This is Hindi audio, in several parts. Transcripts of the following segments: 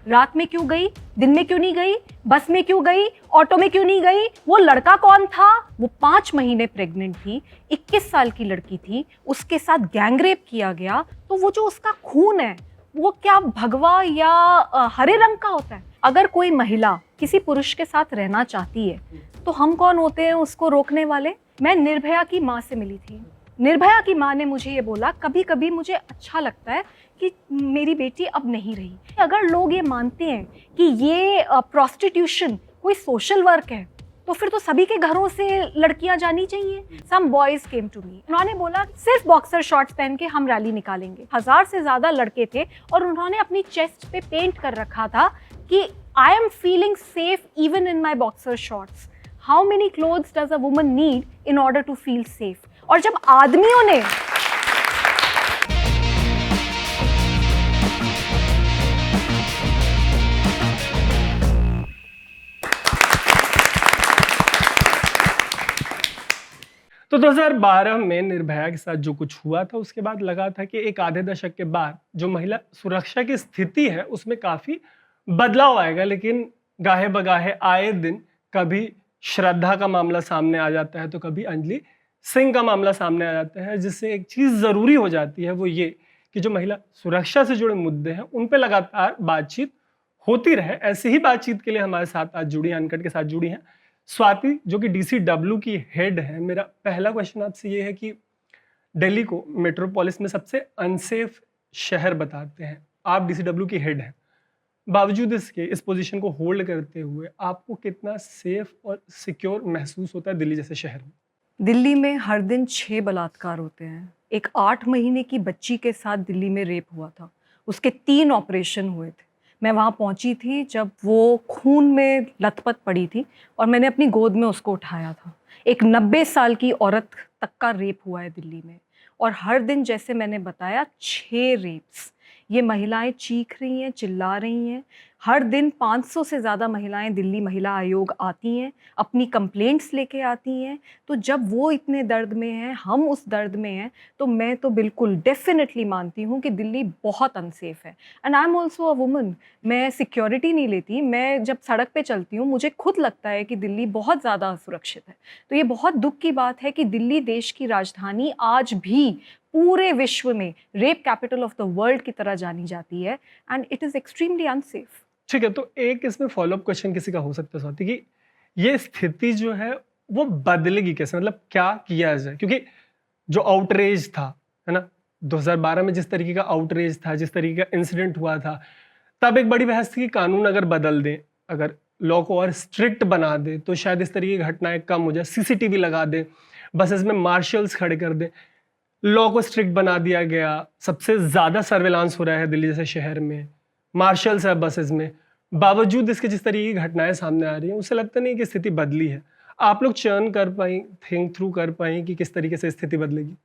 रात में क्यों गई, दिन में क्यों नहीं गई, बस में क्यों गई, ऑटो में क्यों नहीं गई, वो लड़का कौन था? वो 5 महीने प्रेग्नेंट थी, 21 साल की लड़की थी, उसके साथ गैंगरेप किया गया। तो वो जो उसका खून है वो क्या भगवा या हरे रंग का होता है? अगर कोई महिला किसी पुरुष के साथ रहना चाहती है तो हम कौन होते हैं उसको रोकने वाले? मैं निर्भया की माँ से मिली थी। निर्भया की माँ ने मुझे ये बोला, कभी कभी मुझे अच्छा लगता है कि मेरी बेटी अब नहीं रही। अगर लोग ये मानते हैं कि ये प्रोस्टिट्यूशन कोई सोशल वर्क है तो फिर तो सभी के घरों से लड़कियां जानी चाहिए। सम बॉयज केम टू मी, उन्होंने बोला सिर्फ बॉक्सर शॉर्ट्स पहन के हम रैली निकालेंगे। 1000 से ज्यादा लड़के थे और उन्होंने अपनी चेस्ट पे पेंट कर रखा था कि I am feeling safe even in my boxer shorts. How many clothes does a woman need in order to feel safe? और जब आदमियों ने तो 2012 में निर्भया के साथ जो कुछ हुआ था उसके बाद लगा था कि एक आधे दशक के बाद जो महिला सुरक्षा की स्थिति है उसमें काफ़ी बदलाव आएगा, लेकिन गाहे बगाहे आए दिन कभी श्रद्धा का मामला सामने आ जाता है तो कभी अंजलि सिंह का मामला सामने आ जाता है, जिससे एक चीज़ ज़रूरी हो जाती है, वो ये कि जो महिला सुरक्षा से जुड़े मुद्दे हैं उन पर लगातार बातचीत होती रहे। ऐसी ही बातचीत के लिए हमारे साथ आज जुड़ी अनकट के साथ जुड़ी हैं स्वाति, जो कि DCW की हेड है। मेरा पहला क्वेश्चन आपसे ये है कि दिल्ली को मेट्रोपोलिस में सबसे अनसेफ शहर बताते हैं, आप DCW की हेड हैं, बावजूद इसके इस पोजीशन को होल्ड करते हुए आपको कितना सेफ और सिक्योर महसूस होता है दिल्ली जैसे शहर में? दिल्ली में हर दिन 6 बलात्कार होते हैं। एक 8 महीने की बच्ची के साथ दिल्ली में रेप हुआ था, उसके 3 ऑपरेशन हुए थे। मैं वहाँ पहुँची थी जब वो खून में लथपथ पड़ी थी और मैंने अपनी गोद में उसको उठाया था। एक 90 साल की औरत तक का रेप हुआ है दिल्ली में और हर दिन, जैसे मैंने बताया, 6 रेप्स। ये महिलाएं चीख रही हैं, चिल्ला रही हैं। हर दिन 500 से ज़्यादा महिलाएं दिल्ली महिला आयोग आती हैं, अपनी कंप्लेंट्स लेके आती हैं। तो जब वो इतने दर्द में हैं, हम उस दर्द में हैं, तो मैं तो बिल्कुल डेफिनेटली मानती हूँ कि दिल्ली बहुत अनसेफ है। And I am also a woman. मैं सिक्योरिटी नहीं लेती, मैं जब सड़क पे चलती हूँ मुझे खुद लगता है कि दिल्ली बहुत ज़्यादा असुरक्षित है। तो ये बहुत दुख की बात है कि दिल्ली देश की राजधानी आज भी पूरे विश्व में rape capital of the world की तरह जानी जाती है and it is extremely unsafe. ठीक है, तो एक इसमें फॉलोअप क्वेश्चन किसी का हो सकता है स्वाति कि ये स्थिति जो है वो बदलेगी कैसे, मतलब क्या किया जाए? क्योंकि जो आउटरेज था, है ना, 2012 में जिस तरीके का आउटरेज था, जिस तरीके का इंसिडेंट हुआ था, तब एक बड़ी बहस थी कि कानून अगर बदल दें, अगर लॉ को और स्ट्रिक्ट बना दे तो शायद इस तरीके की घटनाएं कम हो जाए। CCTV लगा दे, बसेस में मार्शल्स खड़े कर दे, लॉ को स्ट्रिक्ट बना दिया गया। सबसे ज़्यादा सर्वेलांस हो रहा है दिल्ली जैसे शहर में, मार्शल्स है बसेस में, बावजूद इसके जिस तरीके की घटनाएं सामने आ रही हैं उससे लगता नहीं कि स्थिति बदली है। आप लोग चर्न कर पाई, थिंक थ्रू कर पाई कि किस तरीके से स्थिति बदलेगी?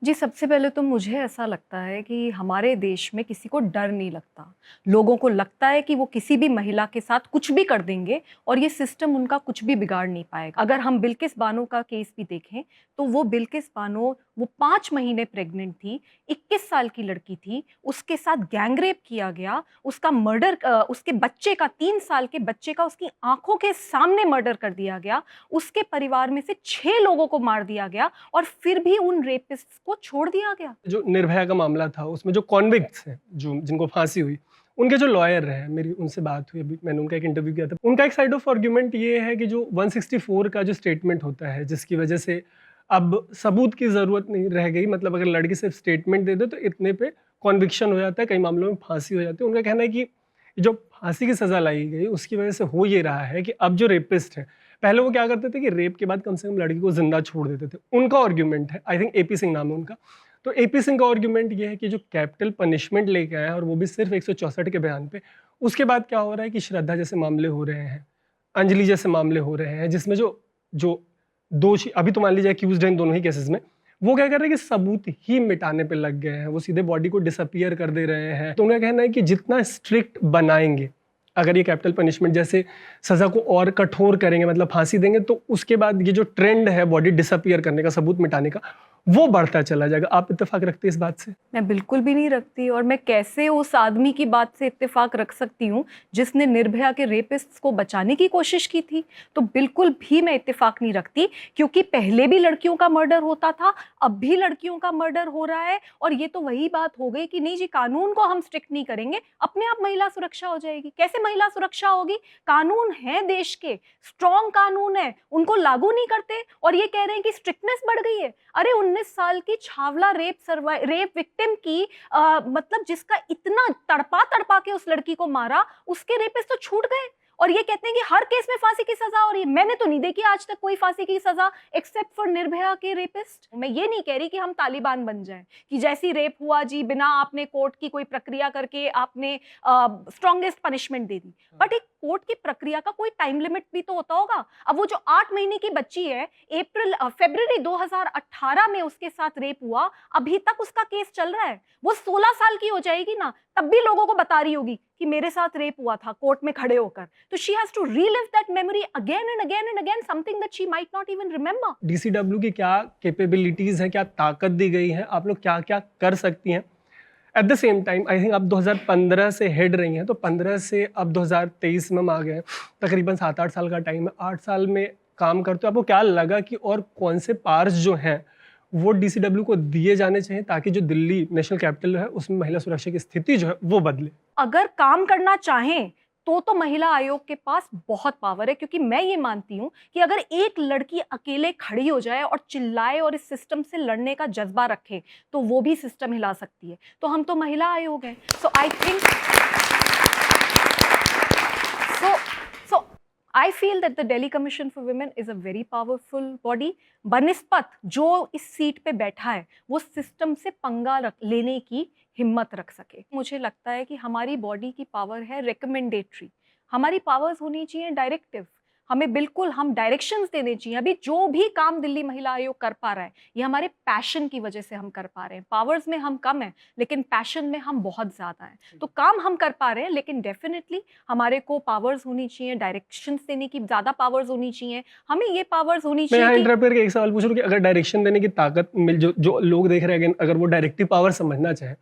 जी, सबसे पहले तो मुझे ऐसा लगता है कि हमारे देश में किसी को डर नहीं लगता। लोगों को लगता है कि वो किसी भी महिला के साथ कुछ भी कर देंगे और ये सिस्टम उनका कुछ भी बिगाड़ नहीं पाएगा। अगर हम बिल्किस बानो का केस भी देखें तो वो बिल्किस बानो, वो 5 महीने प्रेग्नेंट थी, 21 साल की लड़की थी, उसके साथ गैंगरेप किया गया, उसका मर्डर, उसके बच्चे का, 3 साल के बच्चे का उसकी आंखों के सामने मर्डर कर दिया गया, उसके परिवार में से 6 लोगों को मार दिया गया और फिर भी उन रेपिस्ट्स को छोड़ दिया गया। जो निर्भया का मामला था उसमें जो कॉन्विक्ट्स हैं, जो जिनको फांसी हुई, उनके जो लॉयर हैं, मेरी उनसे बात हुई, अभी मैंने उनका एक इंटरव्यू किया था। उनका एक साइड ऑफ आर्ग्यूमेंट ये है कि जो 164 का जो स्टेटमेंट होता है, जिसकी वजह से अब सबूत की ज़रूरत नहीं रह गई, मतलब अगर लड़की सिर्फ स्टेटमेंट दे दे तो इतने पे कॉन्विक्शन हो जाता है, कई मामलों में फांसी हो जाती है। उनका कहना है कि जो फांसी की सज़ा लाई गई उसकी वजह से हो ये रहा है कि अब जो रेपिस्ट हैं, पहले वो क्या करते थे कि रेप के बाद कम से कम लड़की को जिंदा छोड़ देते थे। उनका आर्ग्यूमेंट है, आई थिंक AP सिंह नाम है उनका, तो AP सिंह का आर्ग्यूमेंट ये है कि जो कैपिटल पनिशमेंट लेके आए हैं और वो भी सिर्फ 164 के बयान पे, उसके बाद क्या हो रहा है कि श्रद्धा जैसे मामले हो रहे हैं, अंजलि जैसे मामले हो रहे हैं, जिसमें जो जो दोषी, अभी तो मान लीजिए अक्यूज्ड हैं इन दोनों ही केसेस में, वो क्या कर रहे हैं कि सबूत ही मिटाने पे लग गए हैं, वो सीधे बॉडी को डिसअपियर कर दे रहे हैं। तो उनका कहना है कि जितना स्ट्रिक्ट बनाएंगे, अगर ये कैपिटल पनिशमेंट जैसे सज़ा को और कठोर करेंगे, मतलब फांसी देंगे, तो उसके बाद ये जो ट्रेंड है बॉडी डिसअपियर करने का, सबूत मिटाने का, वो बढ़ता चला जाएगा। आप इत्तेफाक रखते हैं इस बात से? मैं बिल्कुल भी नहीं रखती, और मैं कैसे उस आदमी की बात से इत्तेफाक रख सकती हूँ जिसने निर्भया के रेपिस्ट्स को बचाने की कोशिश की थी। तो बिल्कुल भी मैं इत्तेफाक नहीं रखती, क्योंकि पहले भी लड़कियों का मर्डर होता था, अब भी लड़कियों का मर्डर हो रहा है। और ये तो वही बात हो गई कि नहीं जी, कानून को हम स्ट्रिक्ट नहीं करेंगे, अपने आप महिला सुरक्षा हो जाएगी। कैसे महिला सुरक्षा होगी? कानून है देश के, स्ट्रॉन्ग कानून है, उनको लागू नहीं करते और ये कह रहे हैं कि स्ट्रिक्टनेस बढ़ गई है। अरे 19 साल की छावला रेप विक्टिम की मतलब जिसका इतना तड़पा तड़पा के उस लड़की को मारा, उसके रेपिस्ट तो छूट गए और ये कहते हैं कि हर केस में फांसी की सजा हो रही है। मैंने तो नहीं देखी आज तक कोई फांसी की सजा एक्सेप्ट फॉर निर्भया के रेपिस्ट। मैं ये नहीं कह रही कि हम तालिबान बन जाएं कि जैसी रेप हुआ जी, बिना आपने कोर्ट की कोई प्रक्रिया करके आपने strongest punishment they the, but एक कोर्ट की प्रक्रिया का कोई टाइम लिमिट भी तो होता होगा। अब वो जो 8 महीने की बच्ची है, फरवरी 2018 में उसके साथ रेप हुआ, अभी तक उसका केस चल रहा है। वो 16 साल की हो जाएगी ना, तब भी लोगों को बता रही होगी कि मेरे साथ रेप हुआ था कोर्ट में खड़े होकर। तो she has to relive that memory again and again and again, something that she might not even remember. DCW की क्या कैपेबिलिटीज है, क्या ताकत दी गई है, आप लोग क्या क्या कर सकती हैं? At the same time I think आप 2015 से हेड रही हैं, तो 15 से अब 2023 में हम आ गए, तकरीबन 7-8 साल का टाइम है। 8 साल में काम करते हो, आपको क्या लगा कि और कौन से पार्ट्स जो हैं वो डीसीडब्ल्यू को दिए जाने चाहिए ताकि जो दिल्ली नेशनल कैपिटल है उसमें महिला सुरक्षा की स्थिति जो है वो बदले? अगर काम करना चाहें तो महिला आयोग के पास बहुत पावर है, क्योंकि मैं ये मानती हूं कि अगर एक लड़की अकेले खड़ी हो जाए और चिल्लाए और इस सिस्टम से लड़ने का जज्बा रखे तो वो भी सिस्टम हिला सकती है। तो हम तो महिला आयोग हैं। So I think I feel that the Delhi Commission for Women is a very powerful body। बनिस्पत जो इस सीट पे बैठा है वो सिस्टम से पंगा लेने की हिम्मत रख सके। मुझे लगता है कि हमारी बॉडी की पावर है रिकमेंडेटरी, हमारी पावर्स होनी चाहिए डायरेक्टिव। हमें बिल्कुल हम डायरेक्शंस देने चाहिए। अभी जो भी काम दिल्ली महिला आयोग कर पा रहा है ये हमारे पैशन की वजह से हम कर पा रहे हैं। पावर्स में हम कम हैं लेकिन पैशन में हम बहुत ज़्यादा हैं। तो काम हम कर पा रहे हैं, लेकिन डेफिनेटली हमारे को पावर्स होनी चाहिए, डायरेक्शंस देने की ज़्यादा पावर्स होनी चाहिए। हमें ये पावर्स होनी मैं यहाँ चाहिए इंटरप्ट करके एक सवाल पूछ रहा हूँ कि अगर डायरेक्शन देने की ताकत मिल, जो लोग देख रहे हैं, अगर वो डायरेक्टिव पावर समझना चाहे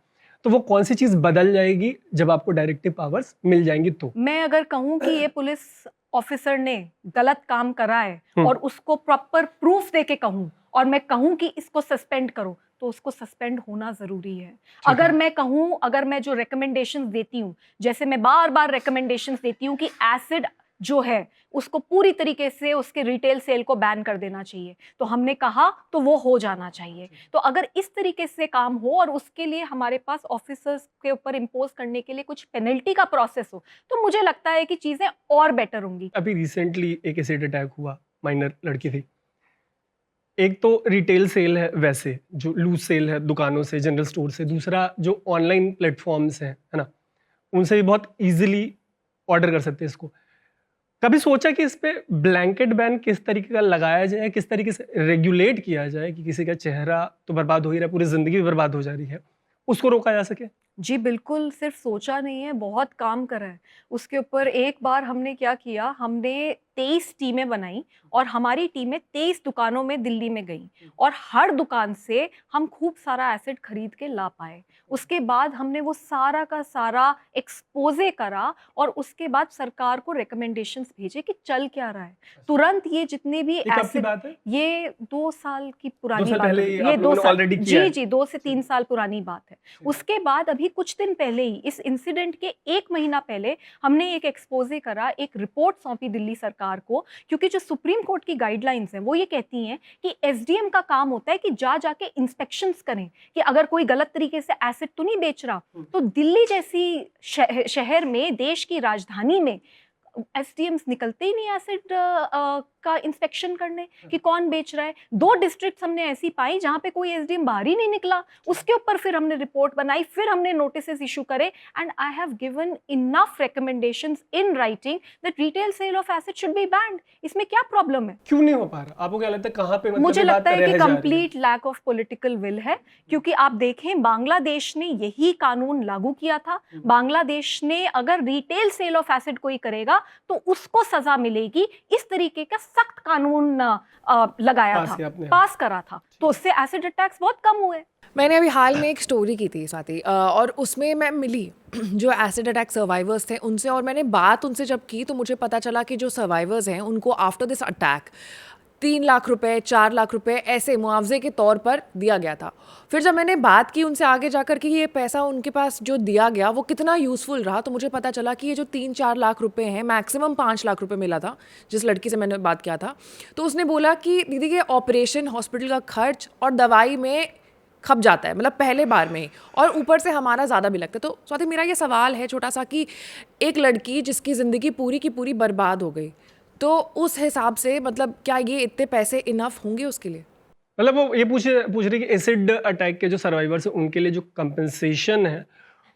तो वो कौन सी चीज़ बदल जाएगी जब आपको डायरेक्टिव पावर्स मिल जाएंगी? तो मैं अगर कहूँ कि ये पुलिस ऑफिसर ने गलत काम करा है और उसको प्रॉपर प्रूफ देके कहूँ और मैं कहूँ कि इसको सस्पेंड करो तो उसको सस्पेंड होना जरूरी है। अगर मैं कहूँ, अगर मैं जो रिकमेंडेशंस देती हूँ, जैसे मैं बार बार रिकमेंडेशंस देती हूँ कि एसिड जो है उसको पूरी तरीके से उसके रिटेल सेल को बैन कर देना चाहिए, तो हमने कहा तो वो हो जाना चाहिए। तो अगर इस तरीके से काम हो और उसके लिए हमारे पास ऑफिसर्स के ऊपर इम्पोज करने के लिए कुछ पेनल्टी का प्रोसेस हो तो मुझे लगता है कि चीजें और बेटर होंगी। अभी रिसेंटली एक एसिड अटैक हुआ, माइनर लड़की थी। एक तो रिटेल सेल है, वैसे जो लूज सेल है दुकानों से, जनरल स्टोर से। दूसरा जो ऑनलाइन प्लेटफॉर्म्स हैं, है ना, उनसे भी बहुत इजीली ऑर्डर कर सकते हैं इसको। कभी सोचा कि इस पे ब्लैंकेट बैन किस तरीके का लगाया जाए, किस तरीके से रेगुलेट किया जाए कि किसी का चेहरा तो बर्बाद हो ही रहा है, पूरी जिंदगी भी बर्बाद हो जा रही है, उसको रोका जा सके? जी बिल्कुल, सिर्फ सोचा नहीं है, बहुत काम करा है उसके ऊपर। एक बार हमने क्या किया, हमने 23 टीमें बनाई और हमारी टीमें 23 दुकानों में दिल्ली में गई और हर दुकान से हम खूब सारा एसिड खरीद के ला पाए। उसके बाद हमने वो सारा का सारा एक्सपोजे करा और उसके बाद सरकार को रिकमेंडेशंस भेजे कि चल क्या रहा है। तुरंत ये जितने भी एसिड, ये 2 साल की पुरानी बात है, ये 2 साल, जी 2 से 3 साल पुरानी बात है। उसके बाद अभी कुछ दिन पहले ही, इस इंसिडेंट के 1 महीना पहले, हमने एक एक्सपोजे करा, एक रिपोर्ट सौंपी दिल्ली सरकार को, क्योंकि जो सुप्रीम कोर्ट की गाइडलाइंस हैं वो ये कहती हैं कि एसडीएम का काम होता है कि जाके इंस्पेक्शंस करें कि अगर कोई गलत तरीके से एसिड तो नहीं बेच रहा। तो दिल्ली जैसी शहर में, देश की राजधानी में एसडीएम्स निकलते ही नहीं एसिड का इंस्पेक्शन करने कि कौन बेच रहा है। 2 डिस्ट्रिक्ट्स हमने ऐसी पाई जहां पे कोई एसडीएम बाहर ही नहीं निकला। उसके ऊपर फिर हमने रिपोर्ट बनाई, फिर हमने नोटिसेस इशू करे and I have given enough recommendations in writing that retail sale of acid should be band. इसमें क्या प्रॉब्लम है? क्यों नहीं हो पा रहा? आपको क्या लगता है कहां पे? मुझे लगता है कि complete lack of political will है, क्योंकि आप देखें बांग्लादेश ने यही कानून लागू किया था। बांग्लादेश ने अगर रिटेल सेल ऑफ एसिड कोई करेगा तो उसको सजा मिलेगी, इस तरीके का सख्त कानून लगाया था, पास करा था, तो उससे एसिड अटैक्स बहुत कम हुए। मैंने अभी हाल में एक स्टोरी की थी स्वाति, और उसमें मैं मिली जो एसिड अटैक सर्वाइवर्स थे उनसे, और मैंने बात उनसे जब की तो मुझे पता चला कि जो सर्वाइवर्स हैं उनको आफ्टर दिस अटैक 3 लाख रुपए, 4 लाख रुपए ऐसे मुआवजे के तौर पर दिया गया था। फिर जब मैंने बात की उनसे आगे जाकर कि ये पैसा उनके पास जो दिया गया वो कितना यूज़फुल रहा, तो मुझे पता चला कि ये जो 3-4 लाख रुपए हैं, मैक्सिमम 5 लाख रुपए मिला था जिस लड़की से मैंने बात किया था। तो उसने बोला कि दीदी ये ऑपरेशन, हॉस्पिटल का खर्च और दवाई में खप जाता है, मतलब पहले बार में ही, और ऊपर से हमारा ज़्यादा भी लगता है। तो स्वाति मेरा ये सवाल है छोटा सा कि एक लड़की जिसकी ज़िंदगी पूरी की पूरी बर्बाद हो गई, तो उस हिसाब से मतलब क्या ये इतने पैसे इनफ होंगे उसके लिए? मतलब वो ये पूछ रही कि एसिड अटैक के जो सर्वाइवर्स हैं उनके लिए जो कंपनसेशन है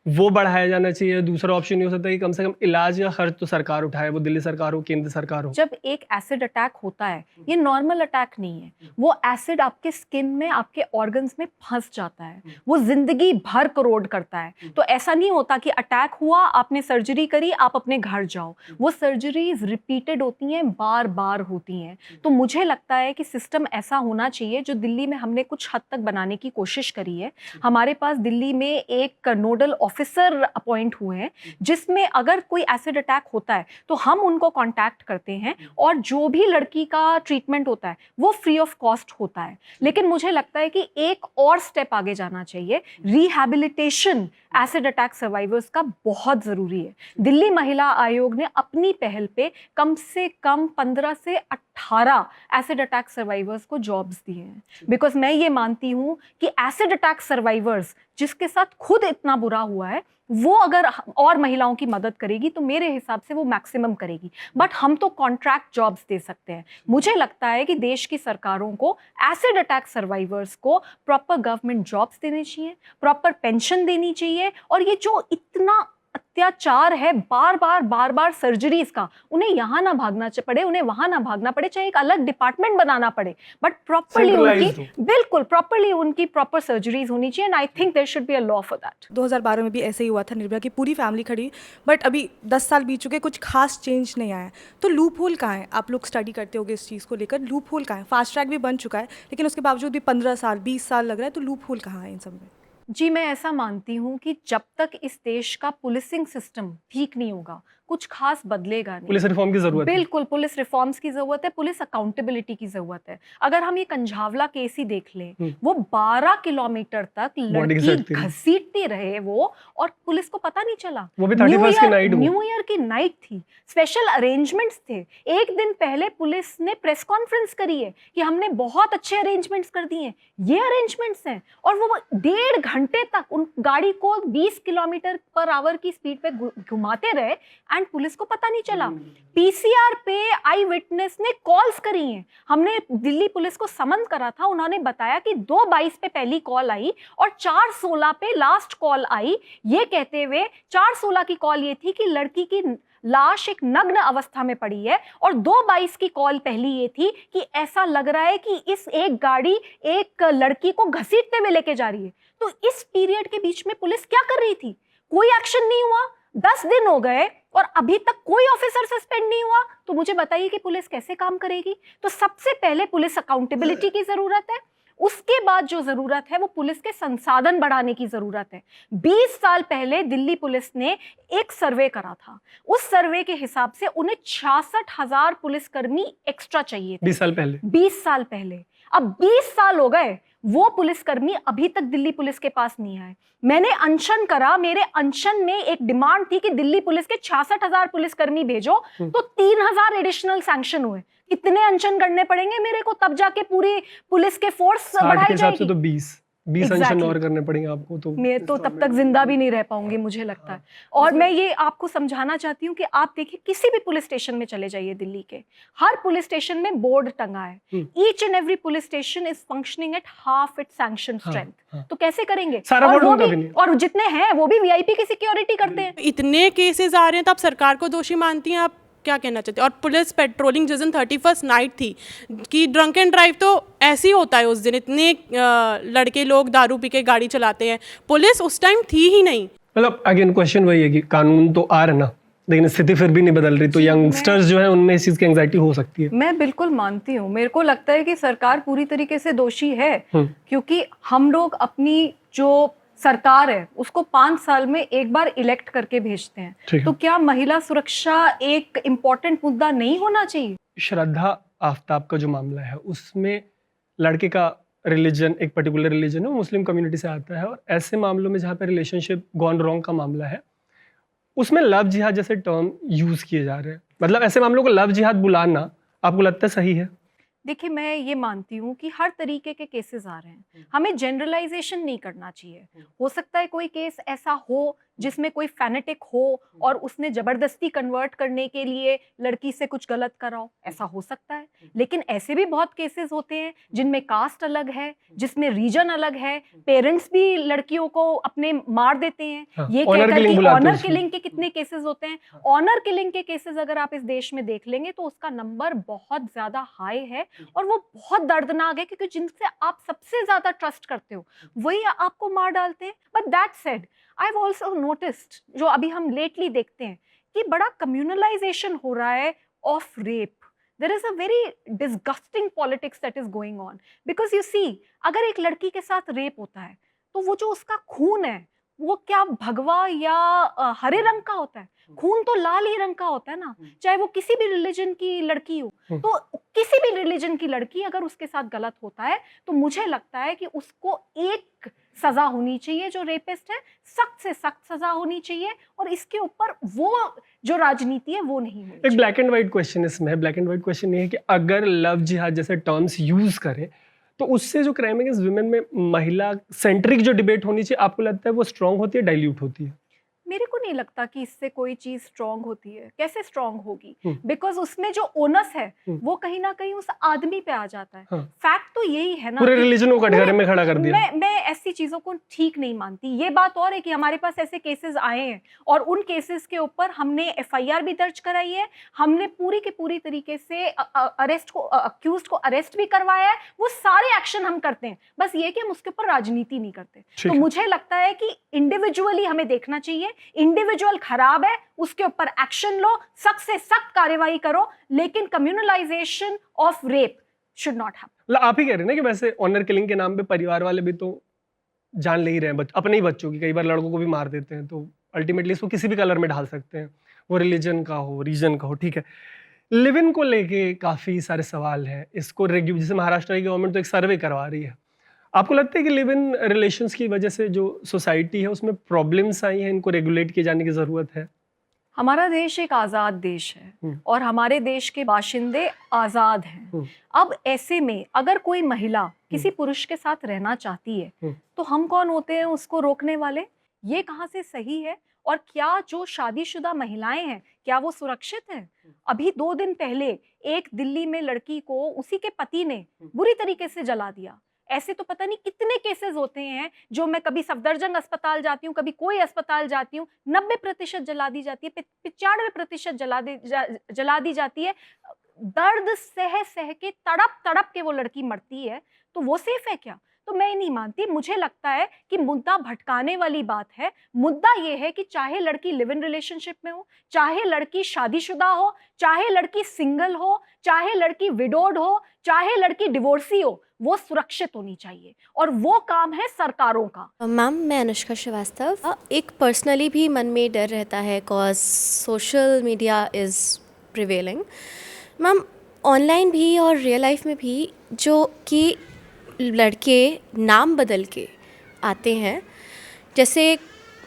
वो बढ़ाया जाना चाहिए। दूसरा ऑप्शन ये हो सकता है कि कम से कम इलाज का खर्च तो सरकार उठाए, वो दिल्ली सरकार हो, केंद्र सरकार हो। जब एक एसिड अटैक होता है, ये नॉर्मल अटैक नहीं है, वो एसिड आपके स्किन में, आपके ऑर्गन्स में फंस जाता है, वो जिंदगी भर करोड़ करता है। तो ऐसा नहीं होता कि अटैक हुआ, आपने सर्जरी करी, आप अपने घर जाओ। वो सर्जरीज रिपीटेड होती हैं, बार बार होती हैं। तो मुझे लगता है कि सिस्टम ऐसा होना चाहिए, जो दिल्ली में हमने कुछ हद तक बनाने की कोशिश करी है। हमारे पास दिल्ली में एक नोडल ऑफिसर अपॉइंट हुए हैं, जिसमें अगर कोई एसिड अटैक होता है तो हम उनको कांटेक्ट करते हैं, और जो भी लड़की का ट्रीटमेंट होता है वो फ्री ऑफ कॉस्ट होता है। लेकिन मुझे लगता है कि एक और स्टेप आगे जाना चाहिए, रिहैबिलिटेशन एसिड अटैक सर्वाइवर्स का बहुत ज़रूरी है। दिल्ली महिला आयोग ने अपनी पहल पे कम से कम 15 से 18 एसिड अटैक सर्वाइवर्स को जॉब्स दिए हैं, बिकॉज मैं ये मानती हूँ कि एसिड अटैक सर्वाइवर्स जिसके साथ खुद इतना बुरा हुआ है, वो अगर और महिलाओं की मदद करेगी तो मेरे हिसाब से वो मैक्सिमम करेगी। बट हम तो कॉन्ट्रैक्ट जॉब्स दे सकते हैं। मुझे लगता है कि देश की सरकारों को एसिड अटैक सर्वाइवर्स को प्रॉपर गवर्नमेंट जॉब्स देने चाहिए, प्रॉपर पेंशन देनी चाहिए, और ये जो इतना अत्याचार है, बार बार सर्जरीज का, उन्हें यहाँ ना भागना पड़े, उन्हें वहां ना भागना पड़े, चाहे एक अलग डिपार्टमेंट बनाना पड़े, बट प्रॉपरली उनकी, बिल्कुल प्रॉपरली उनकी प्रॉपर सर्जरीज होनी चाहिए। And I think there should be a law for that. 2012 में भी ऐसे ही हुआ था, निर्भया की पूरी फैमिली खड़ी, बट अभी 10 साल बीत चुके, कुछ खास चेंज नहीं आया। तो लूप होल कहाँ है? आप लोग स्टडी करते होगे इस चीज़ को लेकर, लूप होल कहाँ है? फास्ट ट्रैक भी बन चुका है, लेकिन उसके बावजूद भी 15 साल 20 साल लग रहा है, तो लूप होल कहाँ है इन सब में? जी, मैं ऐसा मानती हूँ कि जब तक इस देश का पुलिसिंग सिस्टम ठीक नहीं होगा, कुछ खास बदलेगा नहीं। पुलिस रिफॉर्म की जरूरत है। बिल्कुल, पुलिस रिफॉर्म्स की जरूरत है, पुलिस अकाउंटेबिलिटी की जरूरत है। अगर हम ये कंझावला केस ही देख लें, वो 12 किलोमीटर तक लड़की घसीटती रहे वो, और पुलिस को पता नहीं चला। वो भी 31st की नाइट, न्यू ईयर की नाइट थी, स्पेशल अरेंजमेंट्स थे। एक दिन पहले पुलिस ने प्रेस कॉन्फ्रेंस करी है कि हमने बहुत अच्छे अरेंजमेंट्स कर दिए हैं, ये अरेंजमेंट्स हैं, और वो 1.5 घंटे तक उन गाड़ी को 20 किलोमीटर पर आवर की स्पीड पे घुमाते रहे, एंड पुलिस को पता नहीं चला। पीसीआर पे आई विटनेस ने कॉल्स करी हैं, हमने दिल्ली पुलिस को समन करा था, उन्होंने बताया कि 2:22 पे पहली कॉल आई और 4:16 पे लास्ट कॉल आई। ये कहते हुए 4:16 की कॉल ये थी कि लड़की की लाश एक नग्न अवस्था में पड़ी है, और 2:22 की कॉल पहली ये थी कि ऐसा लग रहा है कि इस एक गाड़ी एक लड़की को घसीटते हुए लेके जा रही है। तो इस पीरियड के बीच में पुलिस क्या कर रही थी? कोई एक्शन नहीं हुआ। 10 दिन हो गए और अभी तक कोई ऑफिसर सस्पेंड नहीं हुआ। तो मुझे बताइए कि पुलिस कैसे काम करेगी? तो सबसे पहले पुलिस अकाउंटेबिलिटी की जरूरत है, उसके बाद जो जरूरत है वो पुलिस के संसाधन बढ़ाने की जरूरत है। 20 साल पहले दिल्ली पुलिस ने एक सर्वे करा था, उस सर्वे के हिसाब से उन्हें 66,000 पुलिसकर्मी एक्स्ट्रा चाहिए थे। 20 साल पहले। 20 साल पहले। अब 20 साल हो गए, वो पुलिसकर्मी अभी तक दिल्ली पुलिस के पास नहीं आए। मैंने अनशन करा, मेरे अनशन में एक डिमांड थी कि दिल्ली पुलिस के 66,000 पुलिसकर्मी भेजो, तो 3,000 एडिशनल सैंक्शन हुए। कितने अनशन करने पड़ेंगे मेरे को, तब जाके पूरी पुलिस के फोर्स बढ़ाई जाएगी? तो 20 अनशन और करने पड़ेंगे आपको, तो मैं तो तब तक जिंदा भी नहीं रह पाऊंगी मुझे लगता है। और मैं ये आपको समझाना चाहती हूँ कि आप देखिए, किसी भी पुलिस स्टेशन में चले जाइए दिल्ली के, हर पुलिस स्टेशन में बोर्ड टंगा है, each and every police station is functioning at half it's sanction strength. तो कैसे करेंगे? और जितने हैं वो भी वीआईपी की सिक्योरिटी करते हैं। इतने केसेस आ रहे हैं, तो आप सरकार को दोषी मानती हैं? आप क्या कहना चाहते हैं? और पुलिस पेट्रोलिंग जिस दिन 31st नाइट थी कि ड्रंक एंड ड्राइव तो ऐसे ही होता है उस दिन, इतने लड़के लोग दारू पी के गाड़ी चलाते हैं, पुलिस उस टाइम थी ही नहीं। मतलब अगेन क्वेश्चन वही है कि कानून तो आ रहा ना, लेकिन स्थिति फिर भी नहीं बदल रही, तो यंगस्टर्स जो है उनमें इस चीज़ की एंग्जाइटी हो सकती है। मैं बिल्कुल मानती हूँ, मेरे को लगता है कि सरकार पूरी तरीके से दोषी है, क्योंकि हम लोग अपनी जो सरकार है उसको 5 साल में एक बार इलेक्ट करके भेजते हैं, ठीक है। तो क्या महिला सुरक्षा एक इम्पोर्टेंट मुद्दा नहीं होना चाहिए? श्रद्धा आफ्ताब का जो मामला है उसमें लड़के का रिलीजन, एक पर्टिकुलर रिलीजन है, वो मुस्लिम कम्युनिटी से आता है, और ऐसे मामलों में जहाँ पे रिलेशनशिप गॉन रॉन्ग का मामला है उसमें लव जिहाद जैसे टर्म यूज़ किए जा रहे हैं। मतलब ऐसे मामलों को लव जिहाद बुलाना आपको लगता है सही है? देखिए, मैं ये मानती हूँ कि हर तरीके के केसेस आ रहे हैं, हमें जनरलाइजेशन नहीं करना चाहिए। हो सकता है कोई केस ऐसा हो जिसमें कोई फैनेटिक हो और उसने जबरदस्ती कन्वर्ट करने के लिए लड़की से कुछ गलत करा हो, ऐसा हो सकता है। लेकिन ऐसे भी बहुत केसेस होते हैं जिनमें कास्ट अलग है, जिसमें रीजन अलग है, पेरेंट्स भी लड़कियों को अपने मार देते हैं। हाँ, ये honor कहकर killing कि बुलाते हैं ऑनर उसको। किलिंग के कितने केसेस होते हैं। ऑनर किलिंग के केसेस अगर आप इस देश में देख लेंगे तो उसका नंबर बहुत ज्यादा हाई है, और वो बहुत दर्दनाक है, क्योंकि जिनसे आप सबसे ज्यादा ट्रस्ट करते हो वही आपको मार डालते हैं। But that said, I have also noticed, जो अभी हम लेटली देखते हैं कि बड़ा कम्युनलाइजेशन हो रहा है of rape. There is a very disgusting politics that is going on, because you see, अगर एक लड़की के साथ रेप होता है तो वो जो उसका खून है वो क्या भगवा या हरे रंग का होता है? खून तो लाल ही रंग का होता है ना, चाहे वो किसी भी रिलीजन की लड़की हो। तो किसी भी रिलीजन की लड़की अगर उसके साथ गलत होता है तो मुझे लगता है कि उसको एक सजा होनी चाहिए, जो रेपिस्ट है सख्त से सख्त सजा होनी चाहिए, और इसके ऊपर वो जो राजनीति है वो नहीं होनी एक चाहिए। ब्लैक एंड व्हाइट क्वेश्चन इसमें है। ब्लैक एंड व्हाइट क्वेश्चन ये है कि अगर लव जिहाद जैसे टर्म्स यूज करें तो उससे जो क्राइम अगेंस्ट वुमेन में महिला सेंट्रिक जो डिबेट होनी चाहिए, आपको लगता है वो स्ट्रांग होती है, डाइल्यूट होती है? मेरे को नहीं लगता कि इससे कोई चीज स्ट्रांग होती है। कैसे स्ट्रांग होगी? बिकॉज उसमें जो ओनस है वो कहीं ना कहीं उस आदमी पे आ जाता है। हाँ। फैक्ट तो यही है ना, पूरे कि रिलीजन को कटघरे में खड़ा कर दिया। मैं ऐसी चीजों को ठीक नहीं मानती। ये बात और है कि हमारे पास ऐसे केसेस आए हैं और उन केसेस के ऊपर हमने एफआईआर भी दर्ज कराई है, हमने पूरी के पूरी तरीके से अक्यूज्ड को अरेस्ट भी करवाया है। वो सारे एक्शन हम करते हैं, बस ये कि हम उसके ऊपर राजनीति नहीं करते। तो मुझे लगता है कि इंडिविजुअली हमें देखना चाहिए, इंडिविजुअल खराब है उसके ऊपर एक्शन लो, सख्त से सख्त कार्रवाई करो, लेकिन communalisation of rape should not happen. आप ही कह रहे हैं ना कि वैसे ऑनर किलिंग के नाम पे परिवार वाले भी तो जान ले ही रहे हैं अपने ही बच्चों की, कई बार लड़कों को भी मार देते हैं, तो अल्टीमेटली इसको किसी भी कलर में ढाल सकते हैं, वो रिलीजन का हो, रीजन का हो। ठीक है, लिव इन को लेके काफ़ी सारे सवाल हैं। इसको जैसे महाराष्ट्र की गवर्नमेंट तो एक सर्वे करवा रही है, आपको लगता है कि लिव इन रिलेशंस की वजह से जो सोसाइटी है उसमें प्रॉब्लम्स आई हैं, इनको रेगुलेट किए जाने की ज़रूरत है? हमारा देश एक आज़ाद देश है और हमारे देश के बाशिंदे आज़ाद हैं। अब ऐसे में अगर कोई महिला किसी पुरुष के साथ रहना चाहती है तो हम कौन होते हैं उसको रोकने वाले? ये कहाँ से सही है? और क्या जो शादीशुदा महिलाएं हैं क्या वो सुरक्षित हैं? अभी 2 दिन पहले एक दिल्ली में लड़की को उसी के पति ने बुरी तरीके से जला दिया। ऐसे तो पता नहीं कितने केसेस होते हैं, जो मैं कभी सफदरजंग अस्पताल जाती हूँ, कभी कोई अस्पताल जाती हूँ, 90% जला दी जाती है, 95% जला दी जाती है। दर्द सह सह के तड़प तड़प के वो लड़की मरती है, तो वो सेफ है क्या? तो मैं नहीं मानती। मुझे लगता है कि मुद्दा भटकाने वाली बात है। मुद्दा ये है कि चाहे लड़की लिव इन रिलेशनशिप में हो, चाहे लड़की शादीशुदा हो, चाहे लड़की सिंगल हो, चाहे लड़की विडोड हो, चाहे लड़की डिवोर्सी हो, वो सुरक्षित होनी चाहिए, और वो काम है सरकारों का। मैम, मैं अनुष्का श्रीवास्तव। एक पर्सनली भी मन में डर रहता है cause social media is prevailing. Ma'am, online भी और रियल लाइफ में भी जो कि लड़के नाम बदल के आते हैं, जैसे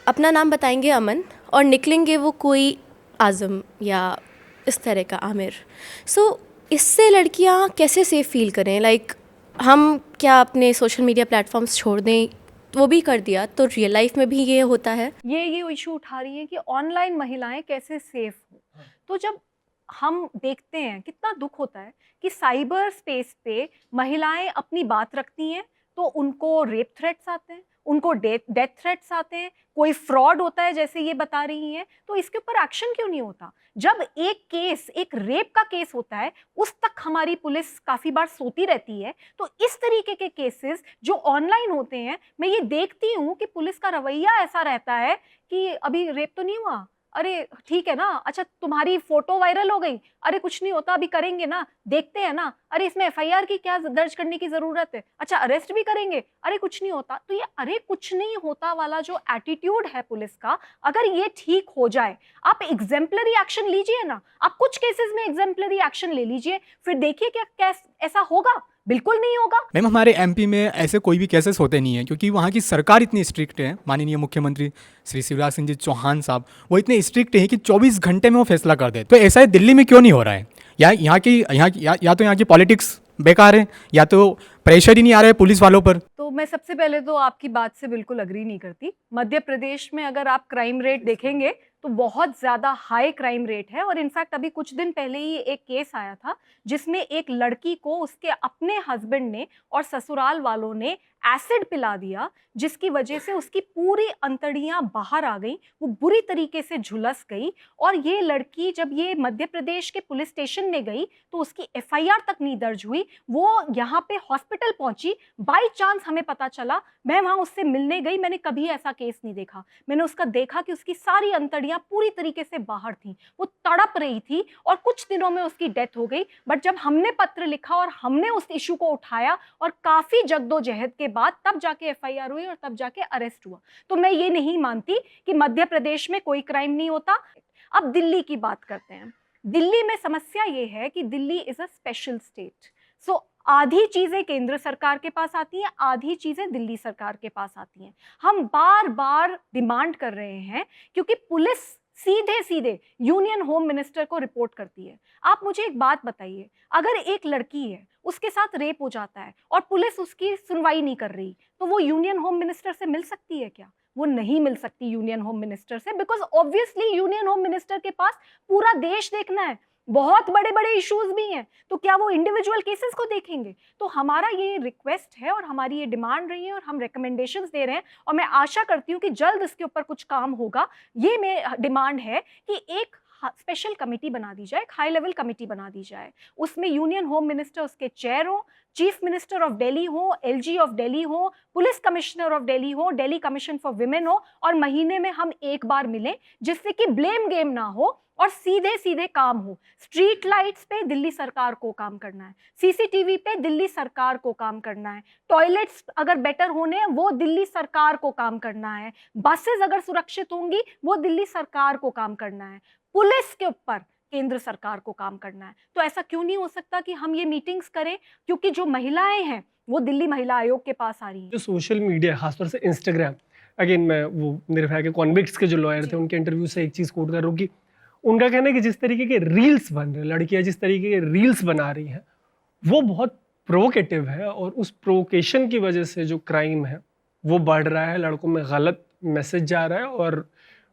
अपना नाम बताएंगे अमन और निकलेंगे वो कोई आज़म या इस तरह का आमिर। सो इससे लड़कियां कैसे सेफ फील करें? लाइक हम क्या अपने सोशल मीडिया प्लेटफॉर्म्स छोड़ दें? वो भी कर दिया तो रियल लाइफ में भी ये होता है। ये इशू उठा रही है कि ऑनलाइन महिलाएं कैसे सेफ हो। तो जब हम देखते हैं कितना दुख होता है कि साइबर स्पेस पे महिलाएं अपनी बात रखती हैं तो उनको रेप थ्रेट्स आते हैं, उनको डेथ थ्रेट्स आते हैं, कोई फ्रॉड होता है जैसे ये बता रही हैं, तो इसके ऊपर एक्शन क्यों नहीं होता? जब एक रेप का केस होता है उस तक हमारी पुलिस काफ़ी बार सोती रहती है, तो इस तरीके के केसेस जो ऑनलाइन होते हैं, मैं ये देखती हूँ कि पुलिस का रवैया ऐसा रहता है कि अभी रेप तो नहीं हुआ, अरे ठीक है ना, अच्छा तुम्हारी फोटो वायरल हो गई, अरे कुछ नहीं होता, अभी करेंगे ना, देखते हैं ना, अरे इसमें एफआईआर की क्या दर्ज करने की जरूरत है, अच्छा अरेस्ट भी करेंगे, अरे कुछ नहीं होता। तो ये अरे कुछ नहीं होता वाला जो एटीट्यूड है पुलिस का, अगर ये ठीक हो जाए, आप एग्जेम्पलरी एक्शन लीजिए ना, आप कुछ केसेस में एग्जेम्पलरी एक्शन ले लीजिए, फिर देखिए क्या ऐसा होगा। बिल्कुल नहीं होगा। मैम हमारे एमपी में ऐसे कोई भी केसेस होते नहीं हैं क्योंकि वहाँ की सरकार इतनी स्ट्रिक्ट है। माननीय मुख्यमंत्री श्री शिवराज सिंह जी चौहान साहब वो इतने स्ट्रिक्ट हैं कि 24 घंटे में वो फैसला कर देते। तो ऐसा है दिल्ली में क्यों नहीं हो रहा है? या तो यहाँ की पॉलिटिक्स बेकार है या तो प्रेशर ही नहीं आ रहा है पुलिस वालों पर। तो मैं सबसे पहले तो आपकी बात से बिल्कुल अग्री नहीं करती। मध्य प्रदेश में अगर आप क्राइम रेट देखेंगे तो बहुत ज़्यादा हाई क्राइम रेट है, और इनफैक्ट अभी कुछ दिन पहले ही एक केस आया था जिसमें एक लड़की को उसके अपने हस्बैंड ने और ससुराल वालों ने एसिड पिला दिया, जिसकी वजह से उसकी पूरी अंतड़ियां बाहर आ गई, वो बुरी तरीके से झुलस गई। और ये लड़की जब ये मध्य प्रदेश के पुलिस स्टेशन में गई तो उसकी एफआईआर तक नहीं दर्ज हुई, वो यहाँ पे हॉस्पिटल पहुंची, बाई चांस हमें पता चला, मैं वहाँ उससे मिलने गई, मैंने कभी ऐसा केस नहीं देखा, मैंने उसका देखा कि उसकी सारी अंतड़ियां पूरी तरीके से बाहर थी, वो तड़प रही थी और कुछ दिनों में उसकी डेथ हो गई। बट जब हमने पत्र लिखा और हमने उस इशू को उठाया और काफी जद्दोजहद के बाद तब जाके एफआईआर हुई और तब जाके अरेस्ट हुआ। तो मैं ये नहीं मानती कि मध्य प्रदेश में कोई क्राइम नहीं होता। अब दिल्ली की बात करते हैं। दिल्ली में समस्या ये है कि Delhi is a special state, so आधी चीजें केंद्र सरकार के पास आती हैं, आधी चीजें दिल्ली सरकार के पास आती हैं। हम बार बार डिमांड कर रहे हैं क्योंकि पुलिस सीधे सीधे यूनियन होम मिनिस्टर को रिपोर्ट करती है। आप मुझे एक बात बताइए, अगर एक लड़की है उसके साथ रेप हो जाता है और पुलिस उसकी सुनवाई नहीं कर रही, तो वो यूनियन होम मिनिस्टर से मिल सकती है क्या? वो नहीं मिल सकती यूनियन होम मिनिस्टर से, because obviously union home minister के पास पूरा देश देखना है, बहुत बड़े बड़े इश्यूज भी हैं, तो क्या वो इंडिविजुअल केसेस को देखेंगे? तो हमारा ये रिक्वेस्ट है और हमारी ये डिमांड रही है और हम रिकमेंडेशंस दे रहे हैं, और मैं आशा करती हूँ कि जल्द इसके ऊपर कुछ काम होगा। ये मेरी डिमांड है कि एक स्पेशल कमेटी बना दी जाए, एक हाई लेवल कमेटी बना दी जाए, उसमें यूनियन होम मिनिस्टर उसके चेयर हो, चीफ मिनिस्टर ऑफ दिल्ली हो, एलजी ऑफ दिल्ली हो, पुलिस कमिश्नर ऑफ दिल्ली हो, दिल्ली कमीशन फॉर विमेन हो, और महीने में हम एक बार मिलें, जिससे कि ब्लेम गेम ना हो और सीधे सीधे काम हो। स्ट्रीट लाइट्स पे दिल्ली सरकार को काम करना है, सीसीटीवी पे दिल्ली सरकार को काम करना है, टॉयलेट्स अगर बेटर होने हैं वो दिल्ली सरकार को काम करना है, बसेस अगर सुरक्षित होंगी वो दिल्ली सरकार को काम करना है, पुलिस के ऊपर केंद्र सरकार को काम करना है। तो ऐसा क्यों नहीं हो सकता कि हम ये मीटिंग्स करें, क्योंकि जो महिलाएं हैं वो दिल्ली महिला आयोग के पास आ रही हैं। जो सोशल मीडिया खासतौर से इंस्टाग्राम, अगेन मैं वो निर्भया के कॉन्विक्ट्स के जो लॉयर थे उनके इंटरव्यू से एक चीज़ कोट कर रहा हूँ कि उनका कहना है कि जिस तरीके के रील्स बन रहे हैं, लड़कियां जिस तरीके के रील्स बना रही हैं वो बहुत प्रोवोकेटिव है, और उस प्रोवोकेशन की वजह से जो क्राइम है वो बढ़ रहा है, लड़कों में गलत मैसेज जा रहा है और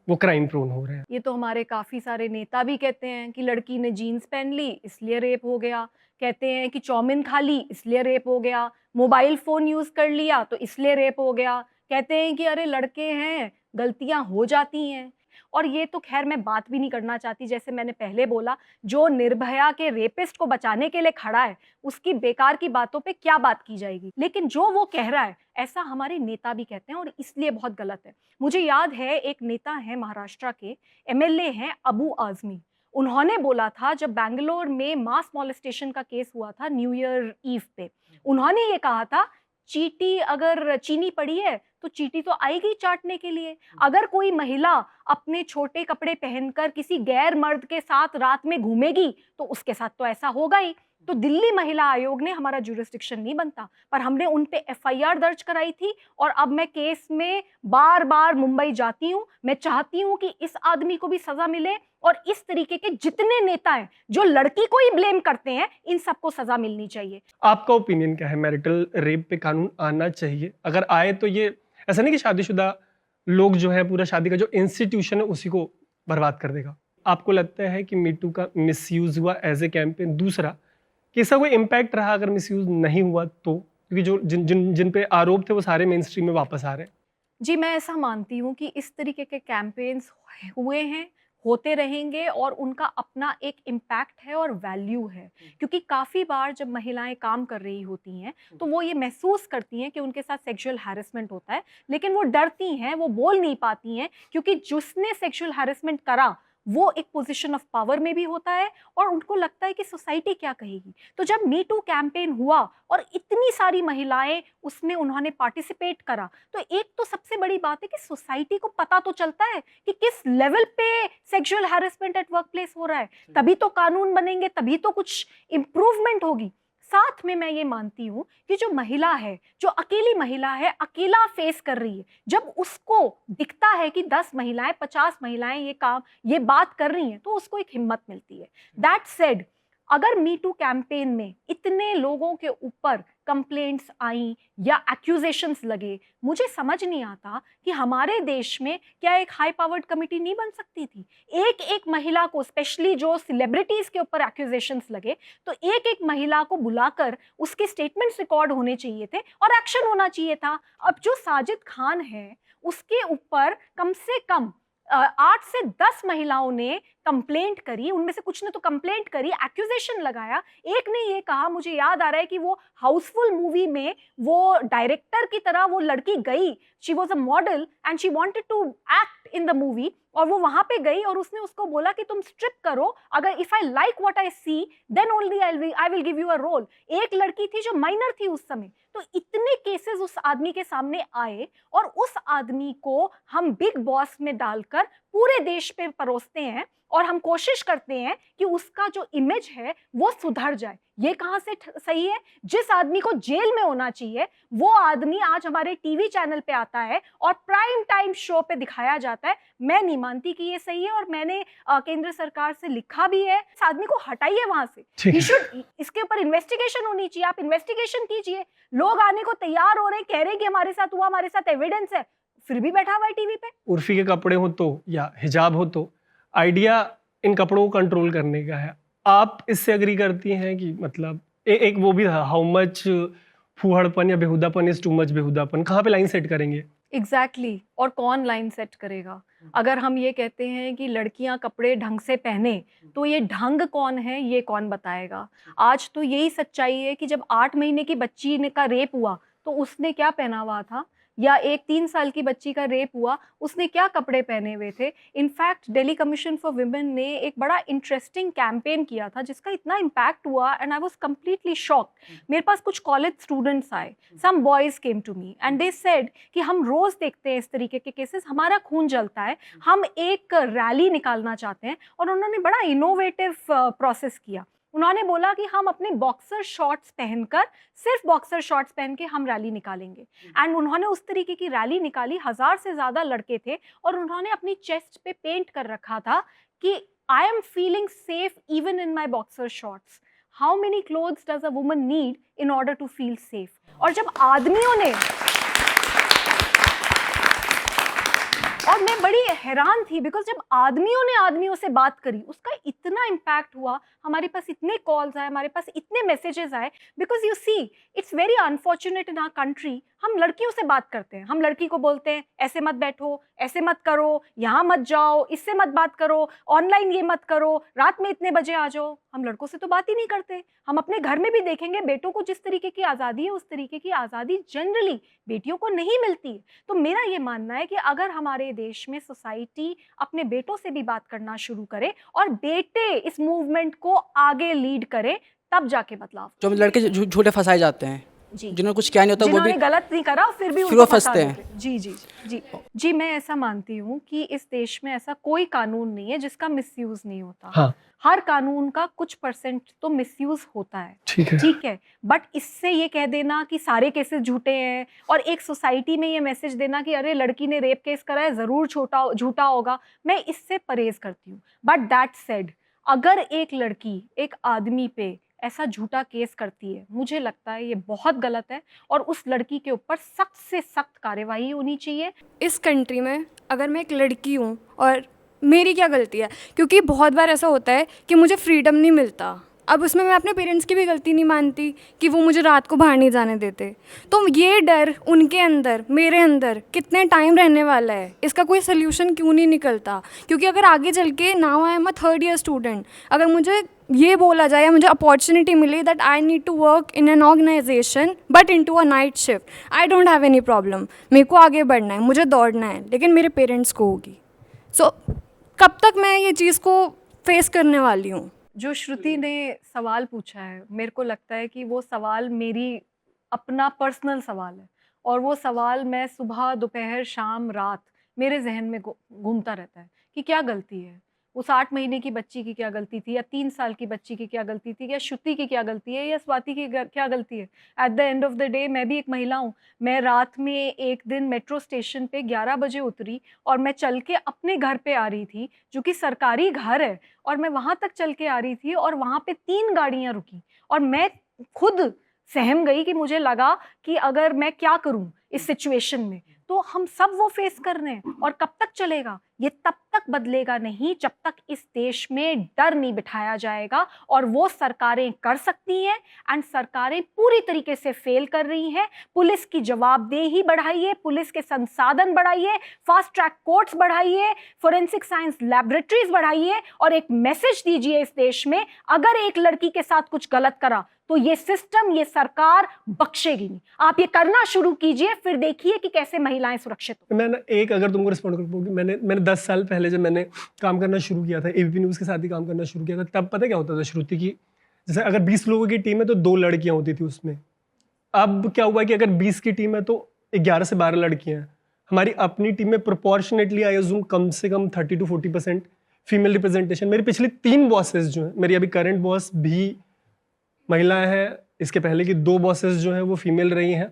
वो क्राइम प्रोन हो रहे हैं। ये तो हमारे काफ़ी सारे नेता भी कहते हैं कि लड़की ने जीन्स पहन ली इसलिए रेप हो गया, कहते हैं कि चौमिन खा ली इसलिए रेप हो गया, मोबाइल फ़ोन यूज़ कर लिया तो इसलिए रेप हो गया, कहते हैं कि अरे लड़के हैं गलतियां हो जाती हैं। और ये तो खैर मैं बात भी नहीं करना चाहती, जैसे मैंने पहले बोला, जो निर्भया के रेपिस्ट को बचाने के लिए खड़ा है उसकी बेकार की बातों पे क्या बात की जाएगी, लेकिन जो वो कह रहा है ऐसा हमारे नेता भी कहते हैं और इसलिए बहुत गलत है। मुझे याद है एक नेता है महाराष्ट्र के, एमएलए हैं अबू आजमी, उन्होंने बोला था जब बैंगलोर में मास मॉलेस्टेशन का केस हुआ था न्यू ईयर ईव पे, उन्होंने ये कहा था चींटी अगर चीनी पड़ी है तो चींटी तो आएगी चाटने के लिए। अगर कोई महिला अपने छोटे कपड़े पहनकर किसी गैर मर्द के साथ रात में घूमेगी तो उसके साथ तो ऐसा होगा ही। तो दिल्ली महिला आयोग ने हमारा जुरिस्डिक्शन नहीं बनता, पर हमने उन पे एफआईआर दर्ज कराई थी और अब मैं केस में बार बार मुंबई जाती हूँ। मैं चाहती हूँ कि इस आदमी को भी सजा मिले और इस तरीके के जितने नेता हैं जो लड़की को ही ब्लेम करते हैं इन सबको सजा मिलनी चाहिए। आपका ओपिनियन क्या है, मैरिटल रेप पे कानून आना चाहिए? अगर आए तो ये ऐसा नहीं कि शादीशुदा लोग जो है पूरा शादी का जो इंस्टीट्यूशन है उसी को बर्बाद कर देगा। आपको लगता है कि मीटू का मिसयूज हुआ एज ए कैंपेन? दूसरा, कि इसका कोई इम्पैक्ट रहा अगर मिसयूज नहीं हुआ तो? क्योंकि जो जिन पे आरोप थे वो सारे मेन स्ट्रीम में वापस आ रहे हैं। जी, मैं ऐसा मानती हूँ कि इस तरीके के कैंपेन्स हुए हैं, होते रहेंगे और उनका अपना एक इम्पैक्ट है और वैल्यू है, क्योंकि काफ़ी बार जब महिलाएं काम कर रही होती हैं तो वो ये महसूस करती हैं कि उनके साथ सेक्सुअल हैरेसमेंट होता है, लेकिन वो डरती हैं, वो बोल नहीं पाती हैं, क्योंकि जिसने सेक्सुअल हैरेसमेंट करा वो एक पोजीशन ऑफ पावर में भी होता है और उनको लगता है कि सोसाइटी क्या कहेगी। तो जब मी टू कैंपेन हुआ और इतनी सारी महिलाएं उसमें उन्होंने पार्टिसिपेट करा, तो एक तो सबसे बड़ी बात है कि सोसाइटी को पता तो चलता है कि किस लेवल पे sexual harassment at work place हो रहा है, तभी तो कानून बनेंगे, तभी तो कुछ इम्प्रूवमेंट होगी। साथ में मैं ये मानती हूँ कि जो महिला है, जो अकेली महिला है, अकेला फेस कर रही है, जब उसको दिखता है कि 10 महिलाएं 50 महिलाएं ये बात कर रही हैं, तो उसको एक हिम्मत मिलती है। दैट सेड, अगर मी टू कैंपेन में इतने लोगों के ऊपर कंप्लेंट्स आई या एक्यूजेशंस लगे, मुझे समझ नहीं आता कि हमारे देश में क्या एक हाई पावर्ड कमिटी नहीं बन सकती थी। एक एक महिला को, स्पेशली जो सेलिब्रिटीज के ऊपर एक्यूजेशंस लगे, तो एक एक महिला को बुलाकर उसके स्टेटमेंट्स रिकॉर्ड होने चाहिए थे और एक्शन होना चाहिए था। अब जो साजिद खान है, उसके ऊपर कम से कम 8 से 10 महिलाओं ने कंप्लेंट करी, उनमें से कुछ ने तो कंप्लेंट करी, एक्यूजेशन लगाया। एक ने ये कहा, मुझे याद आ रहा है कि वो हाउसफुल मूवी में वो डायरेक्टर की तरह वो लड़की गई, she was a model and she wanted to act in the movie, और वो वहां पे गई और उसने उसको बोला कि तुम स्ट्रिप करो, अगर if I like what I see then only I will give you a role. एक लड़की थी जो माइनर थी उस समय। तो इतने केसेस उस आदमी के सामने आए और उस आदमी को हम बिग बॉस में डालकर पूरे देश पे परोसते हैं और हम कोशिश करते हैं कि उसका जो इमेज है वो सुधर जाए। ये कहाँ से सही है? जिस आदमी को जेल में होना चाहिए वो आदमी आज हमारे टीवी चैनल पे आता है और प्राइम टाइम शो पे दिखाया जाता है। मैं नहीं मानती कि ये सही है और मैंने केंद्र सरकार से लिखा भी है, इस आदमी को हटाइए वहां से। He should, इसके ऊपर इन्वेस्टिगेशन होनी चाहिए, आप इन्वेस्टिगेशन कीजिए। लोग आने को तैयार हो रहे हैं, कह रहे हैं कि हमारे साथ हुआ, हमारे साथ एविडेंस है, फिर भी बैठा हुआ है टीवी पे। उर्फी के कपड़े हो तो या हिजाब हो तो आइडिया इन कपड़ों को कंट्रोल करने का है। आप इससे एग्री करती हैं कि मतलब एक वो भी था, हाउ मच फूहड़पन या बेहुदापन इज टू मच बेहुदापन, कहाँ पे लाइन सेट करेंगे? एग्जैक्टली और कौन लाइन सेट करेगा? अगर हम ये कहते हैं कि लड़कियां कपड़े ढंग से पहने, तो ये ढंग कौन है, ये कौन बताएगा? आज तो यही सच्चाई है कि जब 8 महीने की बच्ची का रेप हुआ तो उसने क्या पहना हुआ था, या एक 3 साल की बच्ची का रेप हुआ, उसने क्या कपड़े पहने हुए थे। In fact Delhi commission for women ने एक बड़ा इंटरेस्टिंग कैंपेन किया था जिसका इतना इम्पैक्ट हुआ and I was completely shocked. मेरे पास कुछ कॉलेज स्टूडेंट्स आए, some boys came to me and they said कि हम रोज देखते हैं इस तरीके के केसेस, हमारा खून जलता है, हम एक रैली निकालना चाहते हैं। और उन्होंने बड़ा इनोवेटिव प्रोसेस किया। उन्होंने बोला कि हम अपने बॉक्सर शॉर्ट्स पहनकर, सिर्फ बॉक्सर शॉर्ट्स पहन के हम रैली निकालेंगे। एंड उन्होंने उस तरीके की रैली निकाली, 1000 से ज़्यादा लड़के थे और उन्होंने अपनी चेस्ट पे पेंट कर रखा था कि I am feeling safe even in my boxer shorts. How many clothes does a woman need in order to feel safe? और जब आदमियों ने, और मैं बड़ी हैरान थी बिकॉज जब आदमियों ने आदमियों से बात करी उसका इतना इम्पैक्ट हुआ, हमारे पास इतने कॉल्स आए, हमारे पास इतने मैसेजेस आए। Because you see it's very unfortunate in our country, हम लड़कियों से बात करते हैं, हम लड़की को बोलते हैं ऐसे मत बैठो, ऐसे मत करो, यहाँ मत जाओ, इससे मत बात करो, ऑनलाइन ये मत करो, रात में इतने बजे आ जाओ। हम लड़कों से तो बात ही नहीं करते। हम अपने घर में भी देखेंगे, बेटों को जिस तरीके की आज़ादी है उस तरीके की आज़ादी जनरली बेटियों को नहीं मिलती है। तो मेरा ये मानना है कि अगर हमारे देश में सोसाइटी अपने बेटों से भी बात करना शुरू करे और बेटे इस मूवमेंट को आगे लीड करे, तब जाके बदलाव। जो लड़के झूठे फंसाए जाते हैं, जी, जिन्होंने कुछ किया नहीं होता, वो भी गलत नहीं करा फिर भी वो उनको फंसते फंसा हैं। देते। जी जी जी जी, मैं ऐसा मानती हूँ कि इस देश में ऐसा कोई कानून नहीं है जिसका मिसयूज नहीं होता। हाँ। हर कानून का कुछ परसेंट तो मिसयूज होता है, ठीक है, बट इससे ये कह देना कि सारे केसेस झूठे हैं और एक सोसाइटी में ये मैसेज देना कि अरे लड़की ने रेप केस करा है जरूर झूठा होगा, मैं इससे परहेज करती हूँ। बट दैट सेड, अगर एक लड़की एक आदमी पे ऐसा झूठा केस करती है, मुझे लगता है ये बहुत गलत है और उस लड़की के ऊपर सख्त से सख्त कार्यवाही होनी चाहिए। इस कंट्री में अगर मैं एक लड़की हूँ और मेरी क्या गलती है, क्योंकि बहुत बार ऐसा होता है कि मुझे फ्रीडम नहीं मिलता। अब उसमें मैं अपने पेरेंट्स की भी गलती नहीं मानती कि वो मुझे रात को बाहर नहीं जाने देते। तो ये डर उनके अंदर मेरे अंदर कितने टाइम रहने वाला है, इसका कोई सोल्यूशन क्यों नहीं निकलता? क्योंकि अगर आगे चल के, now I am a 3rd year student, अगर मुझे ये बोला जाए या मुझे अपॉर्चुनिटी मिली that I need to work in an organisation but into a night shift, I don't have any problem. मेरे को आगे बढ़ना है, मुझे दौड़ना है, लेकिन मेरे पेरेंट्स को होगी। सो कब तक मैं ये चीज़ को फेस करने वाली हूँ? जो श्रुति ने सवाल पूछा है, मेरे को लगता है कि वो सवाल मेरी अपना पर्सनल सवाल है, और वो सवाल मैं सुबह, दोपहर, शाम, रात मेरे जहन में घूमता रहता है कि क्या गलती है, उस 8 महीने की बच्ची की क्या गलती थी, या 3 साल की बच्ची की क्या गलती थी, या श्रुति की क्या गलती है, या स्वाति की क्या गलती है। At the end of the day मैं भी एक महिला हूँ। मैं रात में एक दिन मेट्रो स्टेशन पे 11 बजे उतरी और मैं चल के अपने घर पे आ रही थी, जो कि सरकारी घर है, और मैं वहाँ तक चल के आ रही थी और वहाँ पे 3 गाड़ियाँ रुकी और मैं खुद सहम गई कि मुझे लगा कि अगर मैं क्या करूं इस सिचुएशन में। तो हम सब वो फेस कर रहे हैं, और कब तक चलेगा ये? तब तक बदलेगा नहीं जब तक इस देश में डर नहीं बिठाया जाएगा, और वो सरकारें कर सकती हैं एंड सरकारें पूरी तरीके से फेल कर रही हैं। पुलिस की जवाबदेही बढ़ाइए, पुलिस के संसाधन बढ़ाइए, फास्ट ट्रैक कोर्ट्स बढ़ाइए, फोरेंसिक साइंस लैबोरेटरीज बढ़ाइए, और एक मैसेज दीजिए इस देश में, अगर एक लड़की के साथ कुछ गलत करा तो ये सिस्टम, ये सरकार बख्शेगी नहीं। आप ये करना शुरू कीजिए, फिर देखिए कि कैसे महिलाएं सुरक्षित हो। मैं ना एक, अगर तुमको रिस्पॉन्ड कर पाऊंगी, मैंने 10 साल पहले जब मैंने काम करना शुरू किया था, एबीपी न्यूज़ के साथ ही काम करना शुरू किया था, तब पता क्या होता था श्रुति की, जैसे अगर 20 लोगों की टीम है तो 2 लड़कियां होती थी उसमें। अब क्या हुआ कि अगर 20 की टीम है तो 11 से 12 लड़कियां हैं। हमारी अपनी टीम में प्रोपोर्शनेटली आई अज्यूम कम से कम 30 to 40% फीमेल रिप्रेजेंटेशन। मेरी पिछली 3 बॉसेस जो हैं, मेरी अभी करंट बॉस भी महिला है, इसके पहले की 2 बॉसेस जो हैं वो फीमेल रही हैं।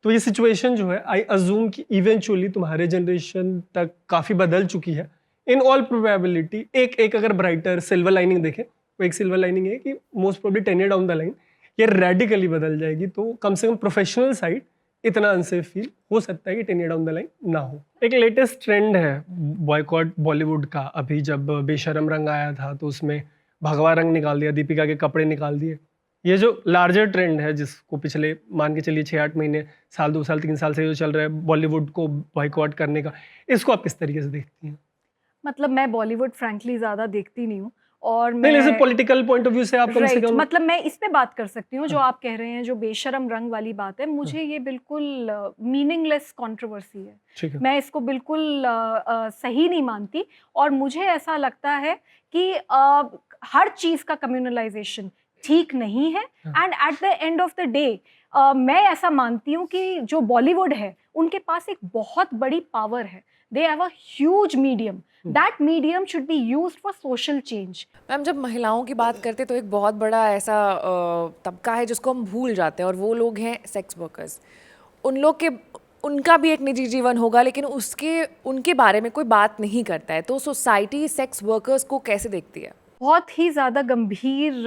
तो ये सिचुएशन जो है, आई अज्यूम कि इवेंचुअली तुम्हारे जनरेशन तक काफ़ी बदल चुकी है। इन ऑल प्रोबेबिलिटी एक अगर ब्राइटर सिल्वर लाइनिंग देखें, तो एक सिल्वर लाइनिंग है कि most probably 10 year down the line ये रेडिकली बदल जाएगी। तो कम से कम प्रोफेशनल साइड इतना अनसेफ फील हो सकता है कि 10 ईयर डाउन द लाइन ना हो। एक लेटेस्ट ट्रेंड है बॉयकॉट बॉलीवुड का। अभी जब बेशरम रंग आया था तो उसमें भगवा रंग निकाल दिया, दीपिका के कपड़े निकाल दिए। ये जो लार्जर ट्रेंड है, जिसको पिछले मान के चलिए 6-8 महीने, साल 2 साल 3 साल से जो चल रहा है बॉलीवुड को बॉयकॉट करने का, इसको आप किस तरीके से देखती हैं? मतलब मैं बॉलीवुड फ्रैंकली ज़्यादा देखती नहीं हूँ, और नहीं, मैं पॉलिटिकल पॉइंट ऑफ व्यू से आप कम से राइट, कम मतलब मैं इस पे बात कर सकती हूँ जो आप कह रहे हैं, जो बेशरम रंग वाली बात है। मुझे ये बिल्कुल मीनिंगलेस कंट्रोवर्सी है। ठीक है। मैं इसको बिल्कुल सही नहीं मानती, और मुझे ऐसा लगता है कि हर चीज़ का कम्युनलाइजेशन ठीक नहीं है। And at the end of the day मैं ऐसा मानती हूँ कि जो बॉलीवुड है उनके पास एक बहुत बड़ी पावर है। They have a huge medium, that medium should be used for social change. Ma'am, जब महिलाओं की बात करते तो एक बहुत बड़ा ऐसा तबका है जिसको हम भूल जाते हैं, और वो लोग हैं सेक्स वर्कर्स। उनका भी एक निजी जीवन होगा, लेकिन उनके बारे में कोई बात नहीं करता है। तो सोसाइटी सेक्स वर्कर्स को कैसे देखती है? बहुत ही ज़्यादा गंभीर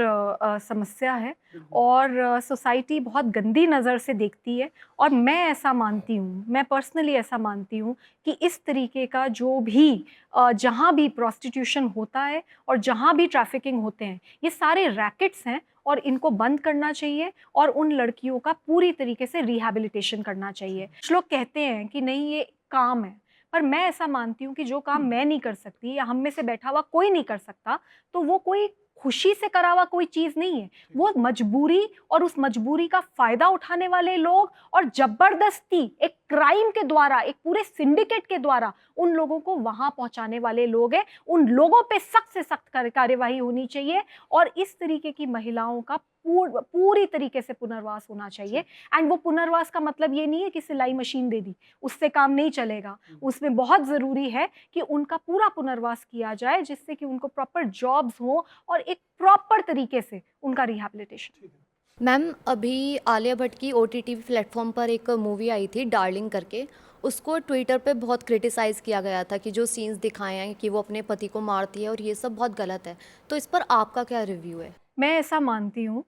समस्या है, और सोसाइटी बहुत गंदी नज़र से देखती है। और मैं ऐसा मानती हूँ, मैं पर्सनली ऐसा मानती हूँ कि इस तरीके का जो भी जहाँ भी प्रोस्टिट्यूशन होता है और जहाँ भी ट्रैफिकिंग होते हैं, ये सारे रैकेट्स हैं, और इनको बंद करना चाहिए, और उन लड़कियों का पूरी तरीके से रिहैबिलिटेशन करना चाहिए। कुछ लोग कहते हैं कि नहीं ये काम है, पर मैं ऐसा मानती हूँ कि जो काम मैं नहीं कर सकती या हम में से बैठा हुआ कोई नहीं कर सकता, तो वो कोई खुशी से करा हुआ कोई चीज़ नहीं है। वो मजबूरी, और उस मजबूरी का फ़ायदा उठाने वाले लोग, और ज़बरदस्ती एक क्राइम के द्वारा, एक पूरे सिंडिकेट के द्वारा उन लोगों को वहाँ पहुँचाने वाले लोग हैं। उन लोगों पे सख्त से सख्त कार्यवाही होनी चाहिए, और इस तरीके की महिलाओं का पूरी तरीके से पुनर्वास होना चाहिए। एंड वो पुनर्वास का मतलब ये नहीं है कि सिलाई मशीन दे दी, उससे काम नहीं चलेगा। उसमें बहुत ज़रूरी है कि उनका पूरा पुनर्वास किया जाए, जिससे कि उनको प्रॉपर जॉब्स हों और एक प्रॉपर तरीके से उनका रिहैबिलिटेशन। मैम, अभी आलिया भट्ट की OTT प्लेटफॉर्म पर एक मूवी आई थी डार्लिंग करके, उसको ट्विटर पे बहुत क्रिटिसाइज़ किया गया था कि जो सीन्स दिखाए हैं कि वो अपने पति को मारती है और ये सब बहुत गलत है। तो इस पर आपका क्या रिव्यू है? मैं ऐसा मानती हूँ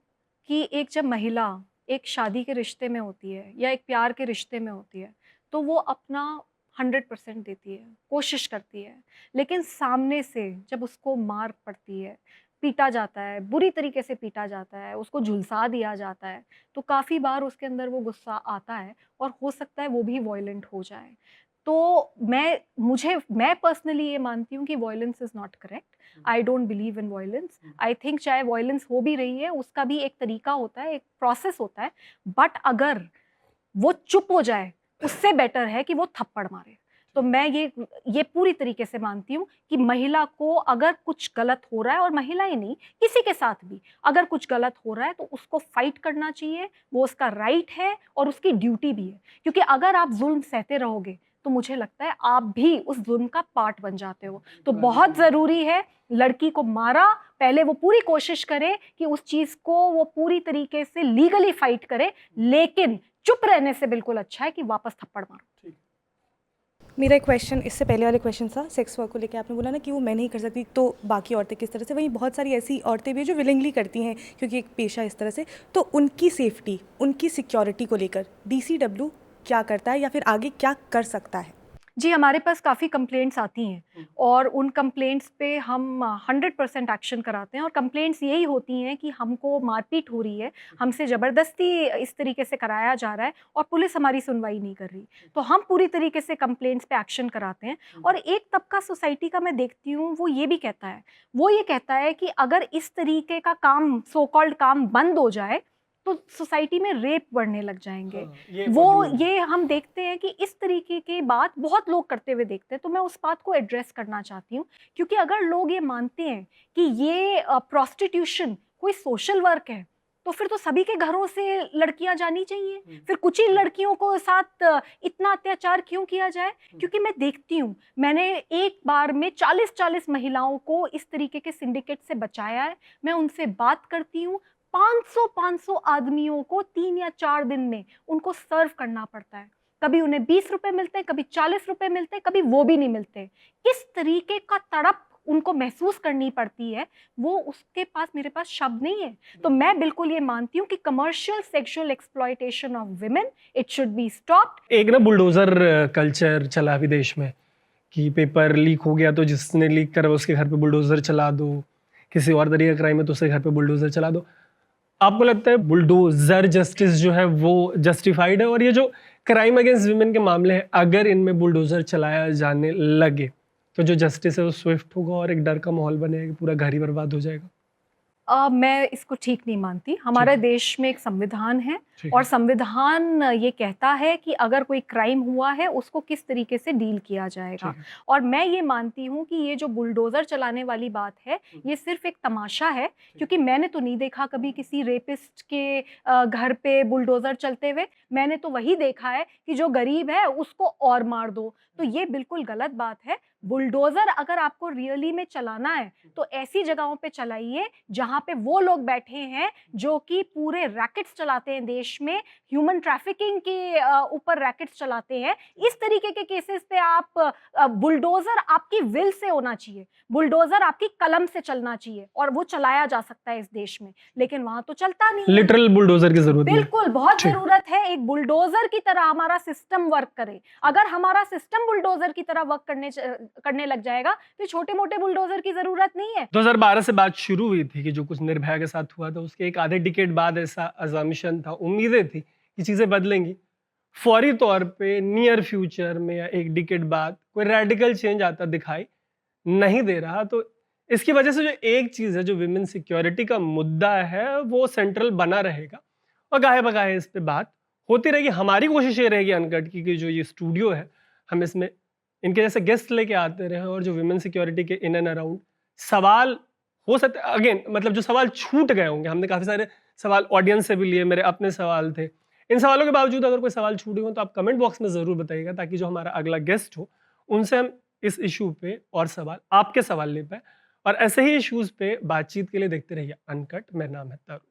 कि एक जब महिला एक शादी के रिश्ते में होती है या एक प्यार के रिश्ते में होती है, तो वो अपना 100% देती है, कोशिश करती है, लेकिन सामने से जब उसको मार पड़ती है पीटा जाता है, बुरी तरीके से पीटा जाता है, उसको झुलसा दिया जाता है, तो काफ़ी बार उसके अंदर वो गुस्सा आता है और हो सकता है वो भी वॉयलेंट हो जाए। तो मैं पर्सनली ये मानती हूँ कि violence is not correct. I don't believe in violence. I think चाहे वॉयलेंस हो भी रही है, उसका भी एक तरीका होता है, एक प्रोसेस होता है, बट अगर वो चुप हो जाए, उससे बेटर है कि वो थप्पड़ मारे। तो मैं ये पूरी तरीके से मानती हूँ कि महिला को अगर कुछ गलत हो रहा है, और महिला ही नहीं, किसी के साथ भी अगर कुछ गलत हो रहा है तो उसको फाइट करना चाहिए, वो उसका राइट है और उसकी ड्यूटी भी है। क्योंकि अगर आप जुल्म सहते रहोगे तो मुझे लगता है आप भी उस जुल्म का पार्ट बन जाते हो। तो बहुत ज़रूरी है, लड़की को मारा, पहले वो पूरी कोशिश करे कि उस चीज़ को वो पूरी तरीके से लीगली फाइट करे, लेकिन चुप रहने से बिल्कुल अच्छा है कि वापस थप्पड़ मारो। मेरा एक क्वेश्चन इससे पहले वाले क्वेश्चन था सेक्स वर्क को लेकर। आपने बोला ना कि वो मैं नहीं कर सकती, तो बाकी औरतें किस तरह से? वहीं बहुत सारी ऐसी औरतें भी हैं जो विलिंगली करती हैं क्योंकि एक पेशा इस तरह से, तो उनकी सेफ्टी, उनकी सिक्योरिटी को लेकर DCW क्या करता है या फिर आगे क्या कर सकता है? जी, हमारे पास काफ़ी कंप्लेंट्स आती हैं और उन कंप्लेंट्स पे हम 100% एक्शन कराते हैं। और कंप्लेंट्स यही होती हैं कि हमको मारपीट हो रही है, हमसे ज़बरदस्ती इस तरीके से कराया जा रहा है और पुलिस हमारी सुनवाई नहीं कर रही। तो हम पूरी तरीके से कंप्लेंट्स पे एक्शन कराते हैं। और एक तबका सोसाइटी का मैं देखती हूँ, वो ये कहता है कि अगर इस तरीके का काम, सो कॉल्ड काम बंद हो जाए तो सोसाइटी में रेप बढ़ने लग जाएंगे। ये हम देखते हैं कि इस तरीके की बात बहुत लोग करते हुए देखते हैं। तो मैं उस बात को एड्रेस करना चाहती हूँ, क्योंकि अगर लोग ये मानते हैं कि ये प्रोस्टिट्यूशन कोई सोशल वर्क है, तो फिर तो सभी के घरों से लड़कियां जानी चाहिए। फिर कुछ ही लड़कियों को साथ इतना अत्याचार क्यों किया जाए? क्योंकि मैं देखती हूँ, मैंने एक बार में 40-40 महिलाओं को इस तरीके के सिंडिकेट से बचाया है। मैं उनसे बात करती हूँ, 500 आदमियों को 3 या 4 दिन में उनको सर्व करना पड़ता है। कभी उन्हें 20 रुपए मिलते हैं, कभी 40 रुपए मिलते हैं, कभी वो भी नहीं मिलते। किस तरीके का तड़प उनको महसूस करनी पड़ती है, वो उसके पास, मेरे पास शब्द नहीं है। तो मैं बिल्कुल ये मानती हूँ कि commercial sexual exploitation of women, it should be stopped. एक ना बुलडोजर कल्चर चला विदेश में कि पेपर लीक हो गया तो जिसने लीक करा उसके घर पे बुलडोजर चला दो, किसी और तरीके का क्राइम है तो उसके घर पे बुलडोजर चला दो। आपको लगता है बुलडोजर जस्टिस जो है वो जस्टिफाइड है? और ये जो क्राइम अगेंस्ट विमेन के मामले हैं, अगर इनमें बुलडोजर चलाया जाने लगे तो जो जस्टिस है वो स्विफ्ट होगा और एक डर का माहौल बनेगा कि पूरा घर ही बर्बाद हो जाएगा? मैं इसको ठीक नहीं मानती। हमारे देश में एक संविधान है और संविधान ये कहता है कि अगर कोई क्राइम हुआ है उसको किस तरीके से डील किया जाएगा। और मैं ये मानती हूँ कि ये जो बुलडोज़र चलाने वाली बात है, ये सिर्फ एक तमाशा है, क्योंकि मैंने तो नहीं देखा कभी किसी रेपिस्ट के घर पे बुलडोज़र चलते हुए। मैंने तो वही देखा है कि जो गरीब है उसको और मार दो। तो ये बिल्कुल गलत बात है। बुलडोज़र अगर आपको रियली में चलाना है तो ऐसी जगहों पे चलाइए जहाँ पे वो लोग बैठे हैं जो कि पूरे रैकेट्स चलाते हैं देश में, ह्यूमन ट्रैफिकिंग के ऊपर रैकेट्स चलाते हैं। इस तरीके के केसेस पे आप बुलडोज़र आपकी विल से होना चाहिए, बुलडोज़र आपकी कलम से चलना चाहिए और वो चलाया जा सकता है इस देश में, लेकिन वहाँ तो चलता नहीं है। लिटरल बुलडोजर की जरूरत है। बिल्कुल, बहुत जरूरत है एक बुलडोज़र की तरह हमारा सिस्टम वर्क करे। अगर हमारा सिस्टम बुलडोज़र की तरह वर्क करने लग जाएगा तो छोटे मोटे बुलडोज़र की जरूरत नहीं है। 2012 से बात शुरू हुई थी कि जो कुछ निर्भया के साथ हुआ था उसके एक आधे डिकेड बाद ऐसा अजम्पशन था, उम्मीदें थी कि चीज़ें बदलेंगी। फौरी तौर पे नियर फ्यूचर में या एक डिकेड बाद कोई रेडिकल चेंज आता दिखाई नहीं दे रहा। तो इसकी वजह से जो एक चीज़ है, जो विमेन सिक्योरिटी का मुद्दा है, वो सेंट्रल बना रहेगा और गाहे बगाहे इस पे बात होती रहेगी। हमारी कोशिश ये रहेगी अनकट की कि जो ये स्टूडियो है हम इसमें इनके जैसे गेस्ट लेके आते रहे और जो विमेन सिक्योरिटी के इन एंड अराउंड सवाल हो सकते, अगेन मतलब जो सवाल छूट गए होंगे, हमने काफ़ी सारे सवाल ऑडियंस से भी लिए, मेरे अपने सवाल थे। इन सवालों के बावजूद अगर कोई सवाल छूटे हो तो आप कमेंट बॉक्स में ज़रूर बताइएगा, ताकि जो हमारा अगला गेस्ट हो उनसे हम इस इशू पे और सवाल, आपके सवाल ले पाए। और ऐसे ही इश्यूज़ पे बातचीत के लिए देखते रहिए अनकट। मेरा नाम है तरुण।